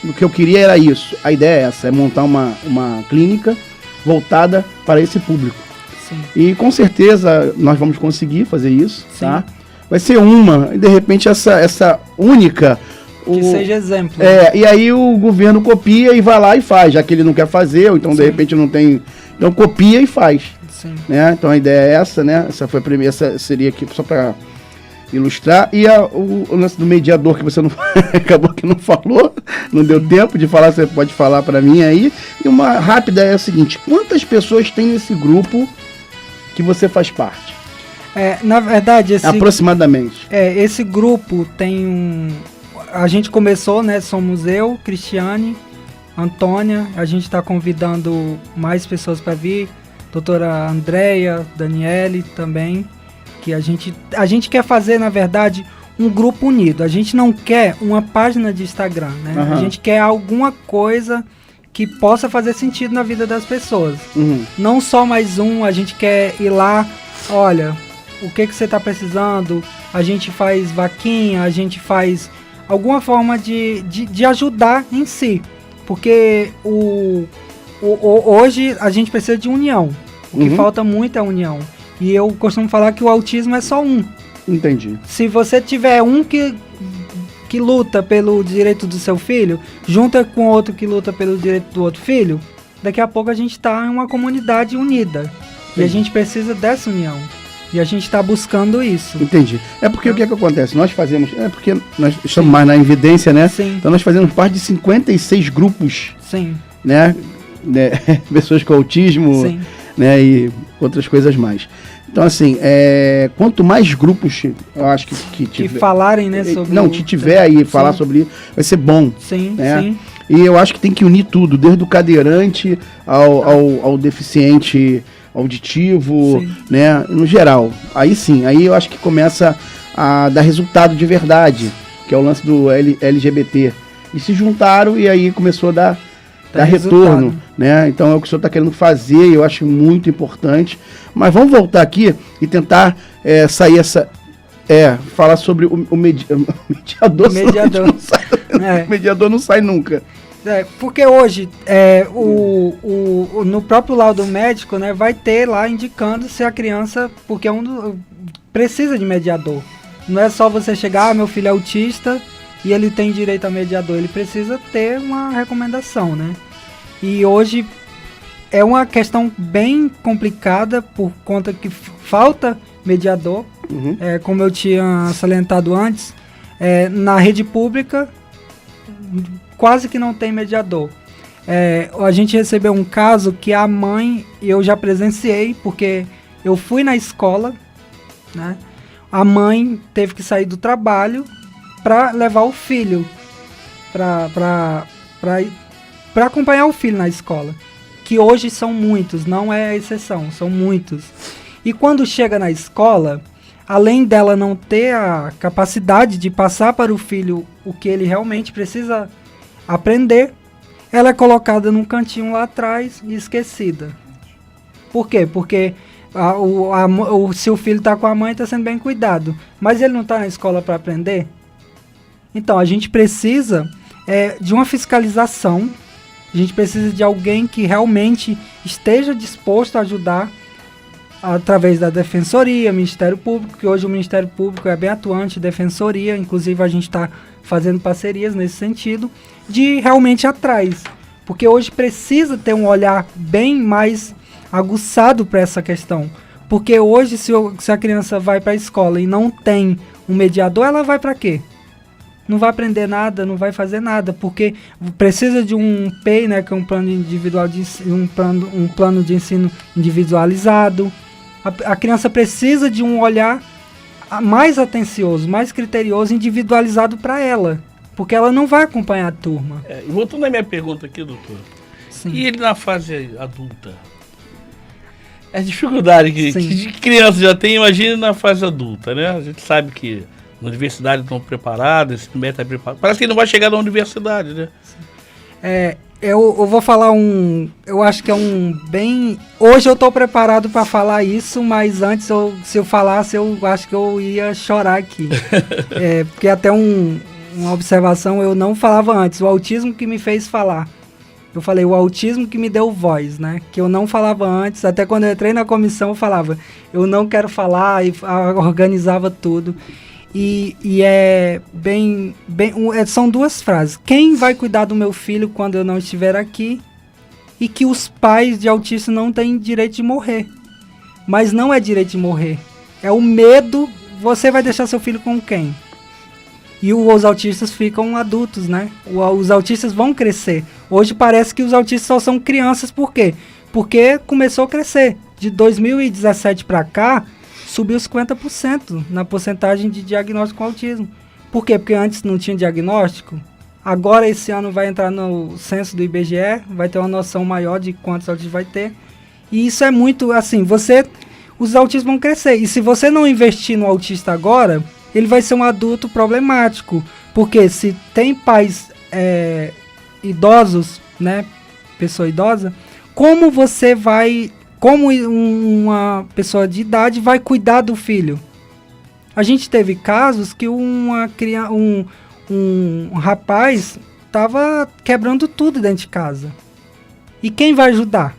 o que eu queria era isso. A ideia é essa, é montar uma clínica voltada para esse público. Sim. E com certeza nós vamos conseguir fazer isso, sim, tá? Vai ser e de repente essa única... Que seja exemplo. E aí o governo copia e vai lá e faz, já que ele não quer fazer, ou então de repente não tem... Então copia e faz. Sim. Né? Então a ideia é essa, né? Essa foi a primeira, essa seria aqui só para ilustrar. E o lance do mediador que você não acabou que não falou, não deu tempo de falar, você pode falar para mim aí. E uma rápida é a seguinte: quantas pessoas tem nesse grupo que você faz parte? Na verdade, aproximadamente. Esse grupo tem a gente começou, né? Somos eu, Cristiane, Antônia. A gente está convidando mais pessoas para vir. Doutora Andréia, Daniele também, que a gente quer fazer, na verdade, um grupo unido. A gente não quer uma página de Instagram, né? Uhum. A gente quer alguma coisa que possa fazer sentido na vida das pessoas. Uhum. Não só mais a gente quer ir lá, olha, o que você está precisando, a gente faz vaquinha, a gente faz alguma forma de ajudar em si. Porque hoje a gente precisa de união. O que falta muito é a união. E eu costumo falar que o autismo é só um. Entendi. Se você tiver um que luta pelo direito do seu filho, junta com outro que luta pelo direito do outro filho, daqui a pouco a gente está em uma comunidade unida. Sim. E a gente precisa dessa união. E a gente está buscando isso. Entendi. Porque o que acontece? Nós fazemos... porque nós estamos mais na evidência, né? Sim. Então nós fazemos parte de 56 grupos. Sim. Né? Pessoas com autismo... Sim. Né? E outras coisas mais. Então, assim, quanto mais grupos, eu acho que tiver, falarem, né, sobre... Não, que tiver aí, falar sobre isso, vai ser bom. Sim, né? sim. E eu acho que tem que unir tudo, desde o cadeirante ao deficiente auditivo, Sim. né? No geral. Aí sim, aí eu acho que começa a dar resultado de verdade, que é o lance do LGBT. E se juntaram e aí começou a dar retorno, né? Então é o que o senhor está querendo fazer e eu acho muito importante. Mas vamos voltar aqui e tentar sair falar sobre o mediador. O mediador. Não sai, o mediador não sai nunca. Porque hoje, no próprio laudo médico, né, vai ter lá indicando se a criança, porque precisa de mediador. Não é só você chegar, meu filho é autista e ele tem direito a mediador. Ele precisa ter uma recomendação, né? E hoje é uma questão bem complicada por conta que falta mediador. Uhum. Como eu tinha salientado antes, na rede pública quase que não tem mediador. A gente recebeu um caso que a mãe, eu já presenciei, porque eu fui na escola, né? A mãe teve que sair do trabalho para levar o filho, para acompanhar o filho na escola. Que hoje são muitos, não é exceção, são muitos. E quando chega na escola, além dela não ter a capacidade de passar para o filho o que ele realmente precisa aprender, ela é colocada num cantinho lá atrás e esquecida. Por quê? Porque se o filho está com a mãe, está sendo bem cuidado, mas ele não está na escola para aprender. Então a gente precisa de uma fiscalização, a gente precisa de alguém que realmente esteja disposto a ajudar através da Defensoria, Ministério Público, que hoje o Ministério Público é bem atuante, Defensoria, inclusive a gente está fazendo parcerias nesse sentido, de realmente ir atrás. Porque hoje precisa ter um olhar bem mais aguçado para essa questão. Porque hoje, se a criança vai para a escola e não tem um mediador, ela vai para quê? Não vai aprender nada, não vai fazer nada, porque precisa de um PEI, né, que é um plano individual de ensino, um plano de ensino individualizado. A criança precisa de um olhar mais atencioso, mais criterioso, individualizado para ela, porque ela não vai acompanhar a turma. Voltando à minha pergunta aqui, doutor. Sim. E ele na fase adulta? A dificuldade que criança já tem, imagina na fase adulta, né? A gente sabe que na universidade estão preparados, esse método está preparado. Parece que ele não vai chegar na universidade, né? Eu vou falar eu acho que é bem... Hoje eu estou preparado para falar isso, mas antes, se eu falasse, eu acho que eu ia chorar aqui. Porque até uma observação, eu não falava antes, o autismo que me fez falar. Eu falei, o autismo que me deu voz, né? Que eu não falava antes, até quando eu entrei na comissão eu falava, eu não quero falar, e organizava tudo. E são duas frases. Quem vai cuidar do meu filho quando eu não estiver aqui? E que os pais de autistas não têm direito de morrer. Mas não é direito de morrer. É o medo. Você vai deixar seu filho com quem? E os autistas ficam adultos, né? Os autistas vão crescer. Hoje parece que os autistas só são crianças. Por quê? Porque começou a crescer. De 2017 para cá, subiu 50% na porcentagem de diagnóstico com autismo. Por quê? Porque antes não tinha diagnóstico. Agora esse ano vai entrar no censo do IBGE, vai ter uma noção maior de quantos autistas vai ter. E isso é muito, assim, os autistas vão crescer. E se você não investir no autista agora, ele vai ser um adulto problemático. Porque se tem pais idosos, né, pessoa idosa, como uma pessoa de idade vai cuidar do filho? A gente teve casos que um rapaz estava quebrando tudo dentro de casa. E quem vai ajudar?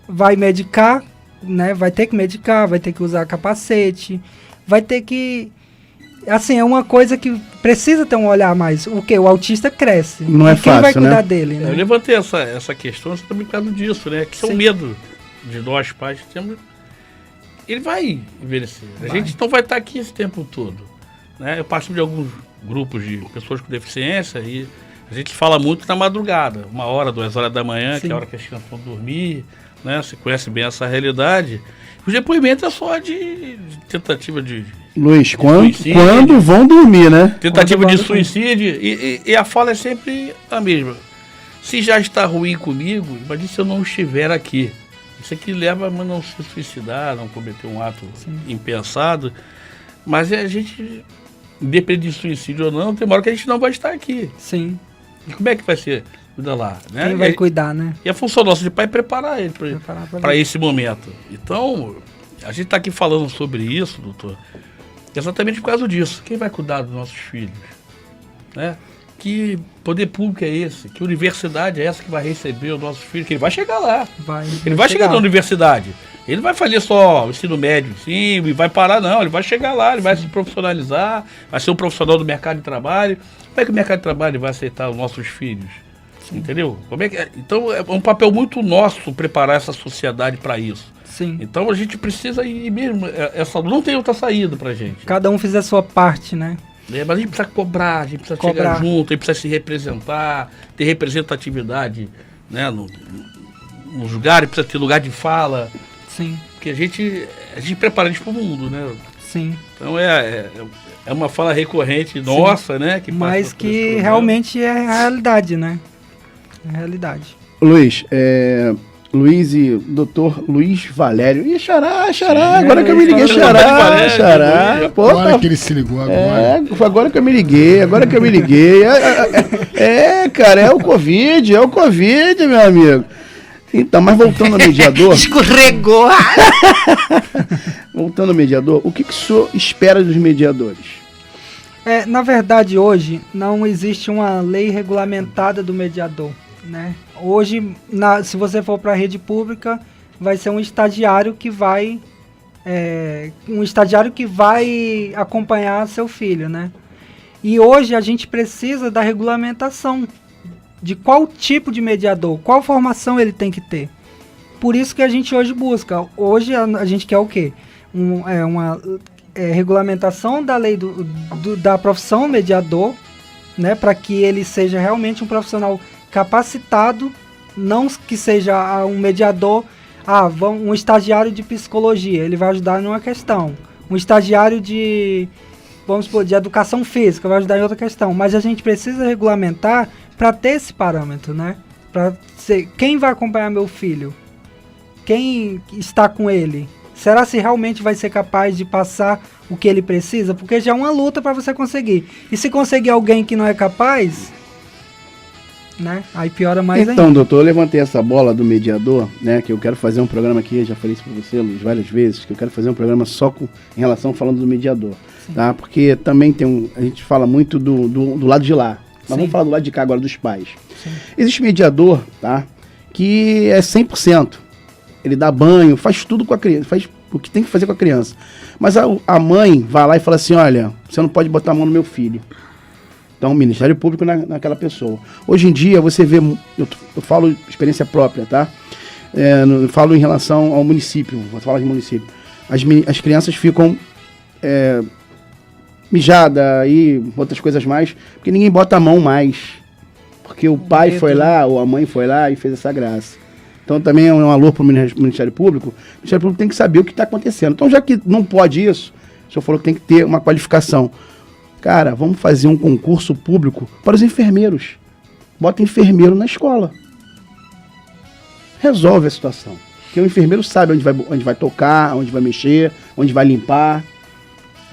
Vai medicar, né? Vai ter que medicar, vai ter que usar capacete, vai ter que... Assim, é uma coisa que precisa ter um olhar mais. O quê? O autista cresce. Não é fácil, quem vai cuidar né? dele, né? Eu levantei essa questão também por causa disso, né? Que é o medo de nós pais temos. Ele vai envelhecer. A gente não vai estar aqui esse tempo todo, né? Eu participo de alguns grupos de pessoas com deficiência e a gente fala muito na madrugada, 1h, 2h da manhã, que é a hora que as crianças vão dormir, né? Você conhece bem essa realidade. Os depoimentos é só de tentativa de Luiz, suicídio. quando vão dormir, né? Tentativa de suicídio, e a fala é sempre a mesma. Se já está ruim comigo, imagine se eu não estiver aqui. Isso aqui leva a não se suicidar, não cometer um ato impensado. Mas a gente, independente de suicídio ou não, tem uma hora que a gente não vai estar aqui. Sim. E como é que vai ser? Cuida lá, né? Quem vai cuidar, né? E a função nossa de pai é preparar ele para ele. esse momento. Então, a gente está aqui falando sobre isso, doutor, exatamente por causa disso. Quem vai cuidar dos nossos filhos? Né? Que poder público é esse? Que universidade é essa que vai receber os nossos filhos? Que ele vai chegar lá. Ele vai chegar na universidade. Ele vai fazer só o ensino médio, sim, e vai parar, não. Ele vai chegar lá, ele vai se profissionalizar, vai ser um profissional do mercado de trabalho. Como é que o mercado de trabalho vai aceitar os nossos filhos? Entendeu? Como é que é? Então é um papel muito nosso preparar essa sociedade para isso. Sim. Então a gente precisa ir mesmo. Não tem outra saída pra gente. Cada um fizer a sua parte, né? Mas a gente precisa cobrar, a gente precisa chegar junto, a gente precisa se representar, ter representatividade, né, nos lugares, precisa ter lugar de fala. Sim. Porque a gente prepara a gente para o mundo, né? Sim. Então é uma fala recorrente nossa, né? Mas que realmente é a realidade, né? É a realidade. Luiz, Luiz e doutor Luiz Valério. Ih, Xará, agora que eu me liguei, Xará. Pô, agora que ele se ligou agora. Foi agora que eu me liguei, cara, é o Covid, meu amigo. Então, mas voltando ao mediador... Escorregou! Voltando ao mediador, o que o senhor espera dos mediadores? Na verdade, hoje, não existe uma lei regulamentada do mediador, né? Hoje, se você for para a rede pública, vai ser um estagiário que vai acompanhar seu filho, né? E hoje a gente precisa da regulamentação de qual tipo de mediador, qual formação ele tem que ter. Por isso que a gente hoje busca. Hoje a gente quer o quê? Uma regulamentação da lei da profissão mediador, né? Para que ele seja realmente um profissional capacitado, não que seja um mediador, um estagiário de psicologia, ele vai ajudar em uma questão, um estagiário de, vamos supor, de educação física vai ajudar em outra questão, mas a gente precisa regulamentar para ter esse parâmetro, né? Para ser quem vai acompanhar meu filho, quem está com ele, será se realmente vai ser capaz de passar o que ele precisa? Porque já é uma luta para você conseguir, e se conseguir alguém que não é capaz, né? Aí piora mais ainda. Então, doutor, eu levantei essa bola do mediador, né? Que eu quero fazer um programa aqui, já falei isso para você, Luiz, várias vezes, que eu quero fazer um programa só em relação falando do mediador, tá? Porque também a gente fala muito do lado de lá, mas vamos falar do lado de cá agora, dos pais. Sim. Existe mediador, tá? Que é 100%. Ele dá banho, faz tudo com a criança, faz o que tem que fazer com a criança. Mas a mãe vai lá e fala assim, olha, você não pode botar a mão no meu filho. Então, o Ministério Público naquela pessoa. Hoje em dia, você vê, eu falo experiência própria, tá? Eu falo em relação ao município, vou falar de município. As crianças ficam mijadas e outras coisas mais, porque ninguém bota a mão mais. Porque o pai foi lá, ou a mãe foi lá e fez essa graça. Então, também é um alô para o Ministério Público. O Ministério Público tem que saber o que está acontecendo. Então, já que não pode isso, o senhor falou que tem que ter uma qualificação. Cara, vamos fazer um concurso público para os enfermeiros. Bota enfermeiro na escola. Resolve a situação. Porque o enfermeiro sabe onde vai tocar, onde vai mexer, onde vai limpar.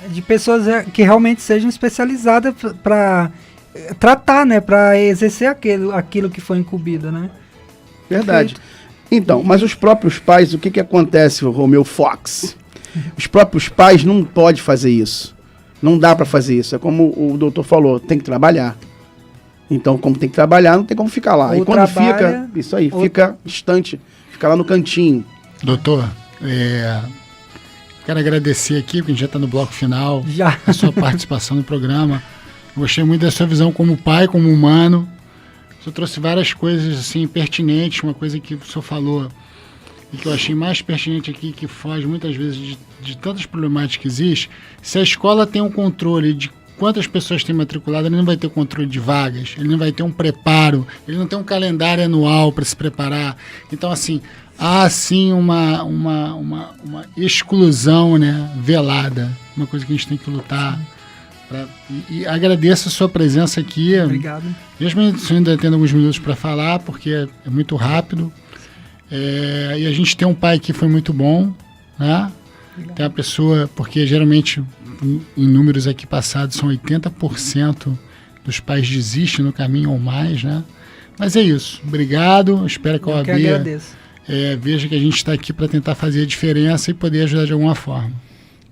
De pessoas que realmente sejam especializadas para tratar, né? Para exercer aquilo que foi incumbido, né? Verdade. Então, mas os próprios pais, o que acontece, Romeu Fox? Os próprios pais não podem fazer isso. Não dá para fazer isso. É como o doutor falou, tem que trabalhar. Então, como tem que trabalhar, não tem como ficar lá. Ou e quando fica, isso aí, fica distante, fica lá no cantinho. Doutor, quero agradecer aqui, porque a gente já está no bloco final, já. A sua participação no programa. Gostei muito da sua visão como pai, como humano. O senhor trouxe várias coisas assim, pertinentes, uma coisa que o senhor falou e que eu achei mais pertinente aqui, que foge muitas vezes de tantas problemáticas que existem. Se a escola tem um controle de quantas pessoas tem matriculado, ele não vai ter controle de vagas, ele não vai ter um preparo, ele não tem um calendário anual para se preparar. Então, assim, há sim uma exclusão, né, velada, uma coisa que a gente tem que lutar. E agradeço a sua presença aqui. Obrigado. Mesmo ainda tendo alguns minutos para falar, porque é muito rápido. E a gente tem um pai que foi muito bom, né? Obrigado. Tem uma pessoa, porque geralmente em números aqui passados são 80% dos pais desistem no caminho ou mais, né? Mas é isso. Obrigado. Espero que a OAB veja que a gente está aqui para tentar fazer a diferença e poder ajudar de alguma forma.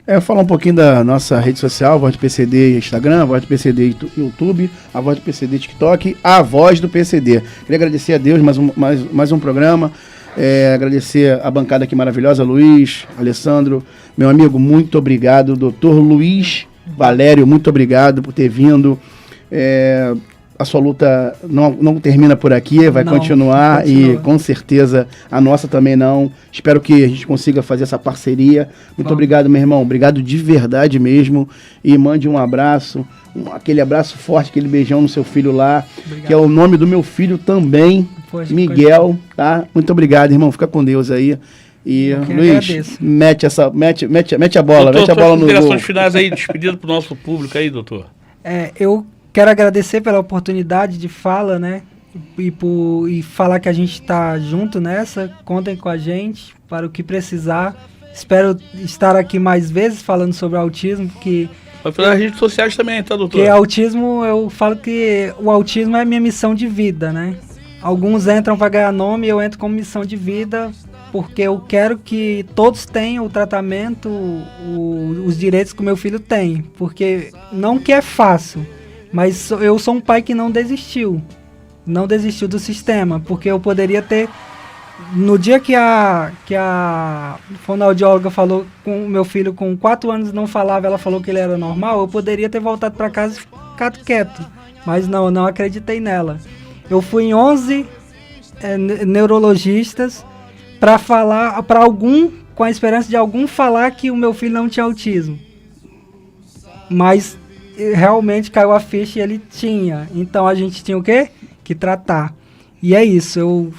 Eu vou falar um pouquinho da nossa rede social, Voz do PCD Instagram, Voz do PCD YouTube, a Voz do PCD TikTok, a Voz do PCD. Queria agradecer a Deus, mais um programa, agradecer a bancada aqui maravilhosa, Luiz, Alessandro, meu amigo, muito obrigado, doutor Luiz Valério, muito obrigado por ter vindo. A sua luta não termina por aqui, vai continuar e com certeza a nossa também não. Espero que a gente consiga fazer essa parceria. Muito obrigado, meu irmão. Obrigado de verdade mesmo. E mande um abraço, aquele abraço forte, aquele beijão no seu filho lá, obrigado. Que é o nome do meu filho também, Miguel, tá? Muito obrigado, irmão. Fica com Deus aí. E Luiz, mete a bola, doutor, mete a bola no gol. Considerações finais aí, despedido pro nosso público aí, doutor. Eu quero agradecer pela oportunidade de fala, né? E falar que a gente está junto nessa. Contem com a gente para o que precisar. Espero estar aqui mais vezes falando sobre autismo, porque... Vai falar nas redes sociais também, tá, doutor? Porque autismo, eu falo que o autismo é a minha missão de vida, né? Alguns entram para ganhar nome e eu entro como missão de vida, porque eu quero que todos tenham o tratamento, os direitos que o meu filho tem. Porque não que é fácil, mas eu sou um pai que não desistiu do sistema, porque eu poderia ter, no dia que a fonoaudióloga falou com o meu filho com 4 anos não falava, ela falou que ele era normal, eu poderia ter voltado para casa e ficado quieto, mas não acreditei nela. Eu fui em 11 neurologistas para falar, para algum, com a esperança de algum falar que o meu filho não tinha autismo, mas realmente caiu a ficha e ele tinha. Então a gente tinha o quê? Que tratar. E é isso. Eu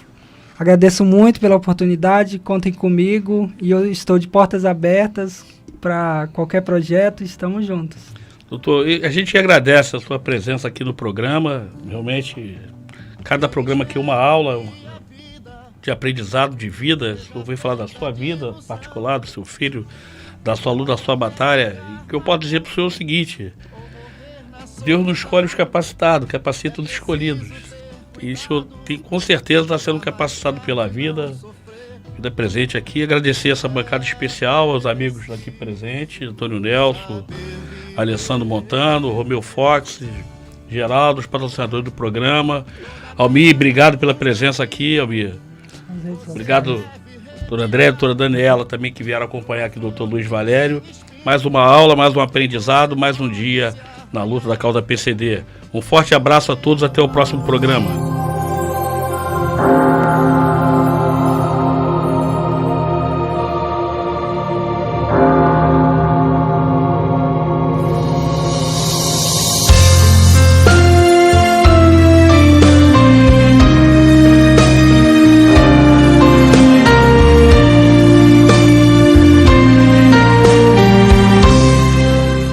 agradeço muito pela oportunidade. Contem comigo. E eu estou de portas abertas para qualquer projeto. Estamos juntos. Doutor, a gente agradece a sua presença aqui no programa. Realmente, cada programa aqui é uma aula de aprendizado de vida. Eu vou falar da sua vida particular, do seu filho, da sua luta, da sua batalha. E o que eu posso dizer para o senhor é o seguinte: Deus não escolhe os capacitados, capacita os escolhidos. E o senhor com certeza está sendo capacitado pela vida presente aqui. Agradecer essa bancada especial aos amigos aqui presentes, Antônio Nelson, Alessandro Montano, Romeu Fox, Geraldo, os patrocinadores do programa. Almir, obrigado pela presença aqui, Almir. Obrigado, doutora André, doutora Daniela também, que vieram acompanhar aqui o doutor Luiz Valério. Mais uma aula, mais um aprendizado, mais um dia na luta da causa PCD. Um forte abraço a todos, até o próximo programa.